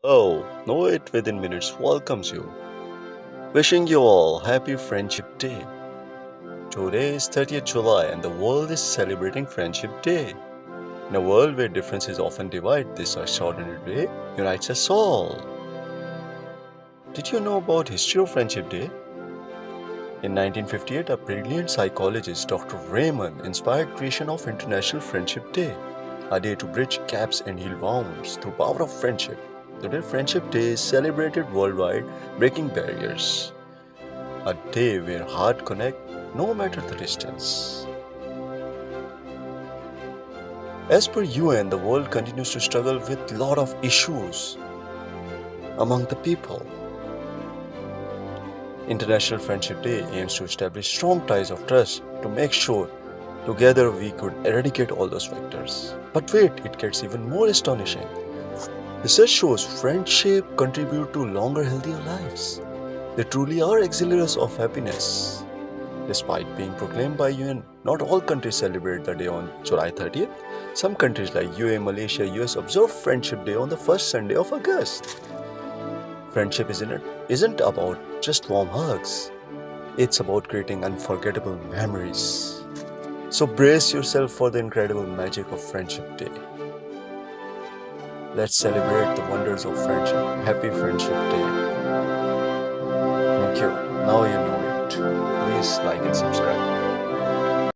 Oh, Know It Within Minutes welcomes you. Wishing you all happy Friendship Day. Today is 30th July and the world is celebrating Friendship Day. In a world where differences often divide, this extraordinary day unites us all. Did you know about history of Friendship Day? In 1958, a brilliant psychologist, Dr. Raymond, inspired creation of International Friendship Day, a day to bridge gaps and heal wounds through power of friendship. Today, Friendship Day is celebrated worldwide, breaking barriers. A day where hearts connect no matter the distance. As per UN, the world continues to struggle with a lot of issues among the people. International Friendship Day aims to establish strong ties of trust to make sure together we could eradicate all those factors. But wait, it gets even more astonishing. Research shows friendship contribute to longer, healthier lives. They truly are auxiliaries of happiness. Despite being proclaimed by UN, not all countries celebrate the day on July 30th. Some countries like UAE, Malaysia, US observe Friendship Day on the first Sunday of August. Friendship isn't about just warm hugs. It's about creating unforgettable memories. So brace yourself for the incredible magic of Friendship Day. Let's celebrate the wonders of friendship. Happy Friendship Day. Thank you. Now you know it. Please like and subscribe.